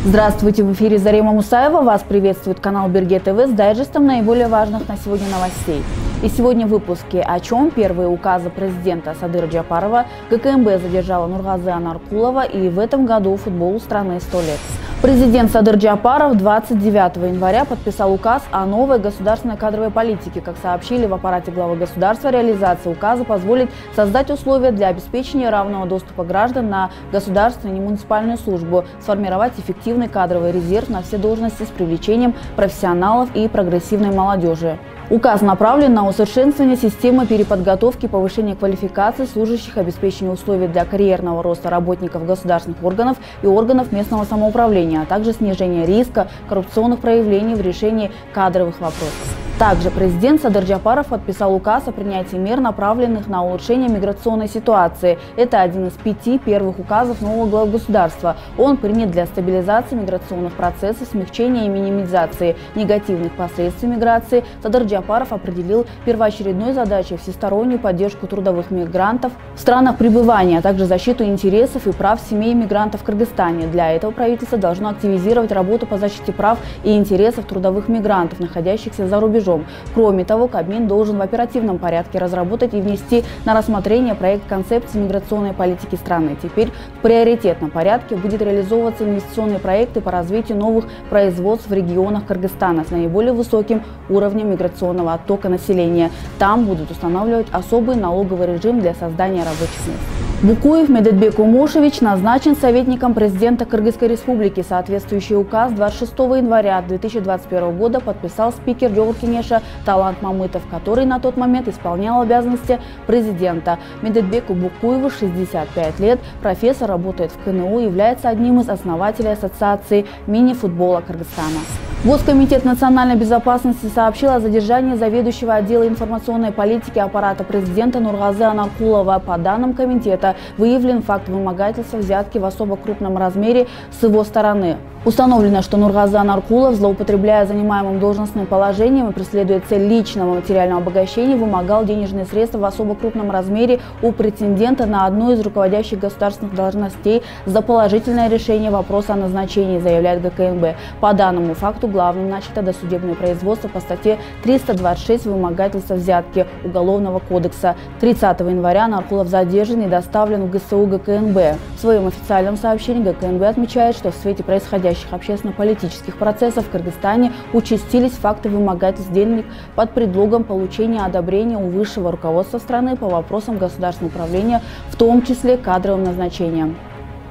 Здравствуйте, в эфире Зарема Мусаева. Вас приветствует канал Берге ТВ с дайджестом наиболее важных на сегодня новостей. И сегодня в выпуске о чем первые указы президента Садыра Джапарова, ГКНБ задержала Нургазы Анаркулова и в этом году футболу страны 100 лет. Президент Садыр Джапаров 29 января подписал указ о новой государственной кадровой политике. Как сообщили в аппарате главы государства, реализация указа позволит создать условия для обеспечения равного доступа граждан на государственную и муниципальную службу, сформировать эффективный кадровый резерв на все должности с привлечением профессионалов и прогрессивной молодежи. Указ направлен на усовершенствование системы переподготовки, повышение квалификации служащих, обеспечение условий для карьерного роста работников государственных органов и органов местного самоуправления, а также снижение риска коррупционных проявлений в решении кадровых вопросов. Также президент Садыр Джапаров подписал указ о принятии мер, направленных на улучшение миграционной ситуации. Это один из 5 первых указов нового главы государства. Он принят для стабилизации миграционных процессов, смягчения и минимизации негативных последствий миграции. Садыр Джапаров определил первоочередной задачей всестороннюю поддержку трудовых мигрантов в странах пребывания, а также защиту интересов и прав семей мигрантов в Кыргызстане. Для этого правительство должно активизировать работу по защите прав и интересов трудовых мигрантов, находящихся за рубежом. Кроме того, Кабмин должен в оперативном порядке разработать и внести на рассмотрение проект концепции миграционной политики страны. Теперь в приоритетном порядке будет реализовываться инвестиционные проекты по развитию новых производств в регионах Кыргызстана с наиболее высоким уровнем миграционного оттока населения. Там будут устанавливать особый налоговый режим для создания рабочих мест. Букуев Медетбек Умошевич назначен советником президента Кыргызской республики. Соответствующий указ 26 января 2021 года подписал спикер Джогуркенеша Талант Мамытов, который на тот момент исполнял обязанности президента. Медетбеку Букуеву 65 лет, профессор, работает в КНУ, является одним из основателей Ассоциации мини-футбола Кыргызстана. Госкомитет национальной безопасности сообщил о задержании заведующего отдела информационной политики аппарата президента Нургазы Анаркулова. По данным комитета, выявлен факт вымогательства взятки в особо крупном размере с его стороны. Установлено, что Нургазы Анаркулов, злоупотребляя занимаемым должностным положением и преследуя цель личного материального обогащения, вымогал денежные средства в особо крупном размере у претендента на одну из руководящих государственных должностей за положительное решение вопроса о назначении, заявляет ГКНБ. По данному факту главным начато досудебное производство по статье 326 «Вымогательство взятки» Уголовного кодекса. 30 января Анаркулов задержан и доставлен в ГСУ ГКНБ. В своем официальном сообщении ГКНБ отмечает, что в свете происходящих общественно-политических процессов в Кыргызстане участились факты вымогательств денег под предлогом получения одобрения у высшего руководства страны по вопросам государственного управления, в том числе кадровым назначением.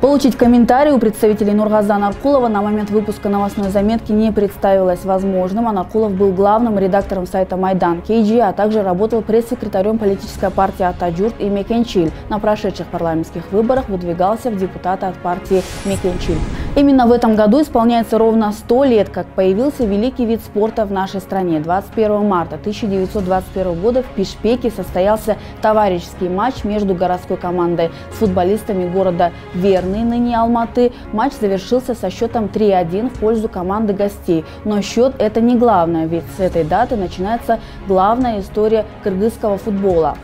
Получить комментарий у представителей Нургазы Анаркулова на момент выпуска новостной заметки не представилось возможным. Анаркулов был главным редактором сайта Майдан КГ, а также работал пресс-секретарем политической партии Атаджурт и Мекенчиль. На прошедших парламентских выборах выдвигался в депутаты от партии Мекенчиль. Именно в этом году исполняется ровно 100 лет, как появился великий вид спорта в нашей стране. 21 марта 1921 года в Пишпеке состоялся товарищеский матч между городской командой с футболистами города Верны, ныне Алматы. Матч завершился со счетом 3-1 в пользу команды гостей. Но счет – это не главное, ведь с этой даты начинается главная история кыргызского футбола.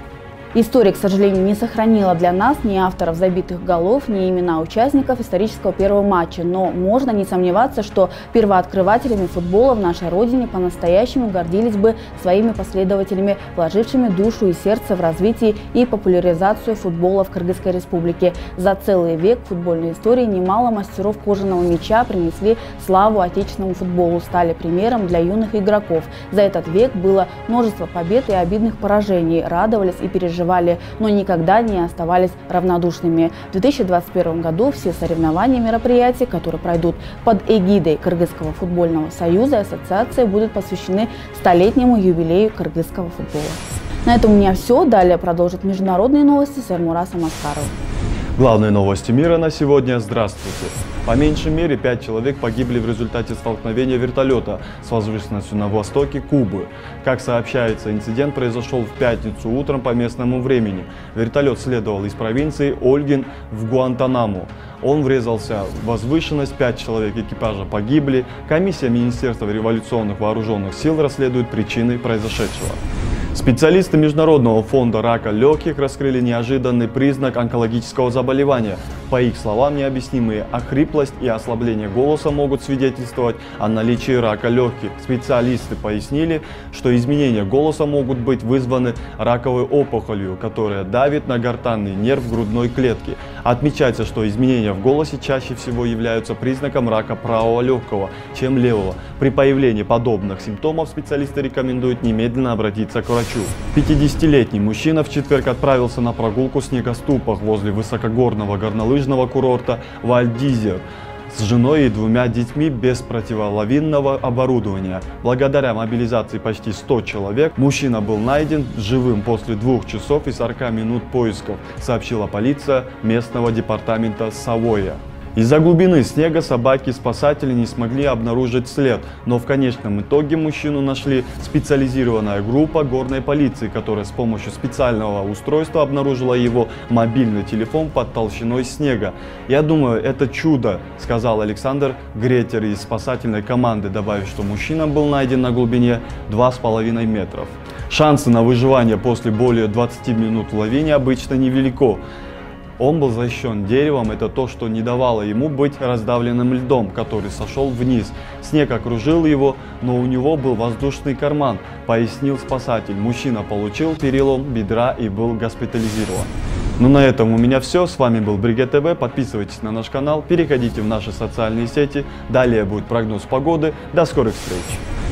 История, к сожалению, не сохранила для нас ни авторов забитых голов, ни имена участников исторического первого матча. Но можно не сомневаться, что первооткрывателями футбола в нашей родине по-настоящему гордились бы своими последователями, вложившими душу и сердце в развитие и популяризацию футбола в Кыргызской республике. За целый век в футбольной истории немало мастеров кожаного мяча принесли славу отечественному футболу, стали примером для юных игроков. За этот век было множество побед и обидных поражений, радовались и переживали, но никогда не оставались равнодушными. В 2021 году все соревнования и мероприятия, которые пройдут под эгидой Кыргызского футбольного союза и ассоциации, будут посвящены 100-летнему юбилею кыргызского футбола. На этом у меня все. Далее продолжат международные новости с Эрмурасом Аскаровым. Главные новости мира на сегодня. Здравствуйте. По меньшей мере 5 человек погибли в результате столкновения вертолета с возвышенностью на востоке Кубы. Как сообщается, инцидент произошел в пятницу утром по местному времени. Вертолет следовал из провинции Ольгин в Гуантанамо. Он врезался в возвышенность, 5 человек экипажа погибли. Комиссия Министерства революционных вооруженных сил расследует причины произошедшего. Специалисты Международного фонда рака легких раскрыли неожиданный признак онкологического заболевания. По их словам, необъяснимые охриплость и ослабление голоса могут свидетельствовать о наличии рака легких. Специалисты пояснили, что изменения голоса могут быть вызваны раковой опухолью, которая давит на гортанный нерв грудной клетки. Отмечается, что изменения в голосе чаще всего являются признаком рака правого легкого, чем левого. При появлении подобных симптомов специалисты рекомендуют немедленно обратиться к врачу. 50-летний мужчина в четверг отправился на прогулку в снегоступах возле высокогорного горнолыжного курорта Валь-д'Изер с женой и 2 детьми без противолавинного оборудования. Благодаря мобилизации почти 100 человек мужчина был найден живым после 2 часов и 40 минут поисков, сообщила полиция местного департамента Савойя. Из-за глубины снега собаки-спасатели не смогли обнаружить след, но в конечном итоге мужчину нашли специализированная группа горной полиции, которая с помощью специального устройства обнаружила его мобильный телефон под толщиной снега. «Я думаю, это чудо», — сказал Александр Гретер из спасательной команды, добавив, что мужчина был найден на глубине 2,5 метров. Шансы на выживание после более 20 минут в лавине обычно невелико. Он был защищен деревом, это то, что не давало ему быть раздавленным льдом, который сошел вниз. Снег окружил его, но у него был воздушный карман, пояснил спасатель. Мужчина получил перелом бедра и был госпитализирован. Ну на этом у меня все. С вами был Бригет ТВ. Подписывайтесь на наш канал, переходите в наши социальные сети. Далее будет прогноз погоды. До скорых встреч!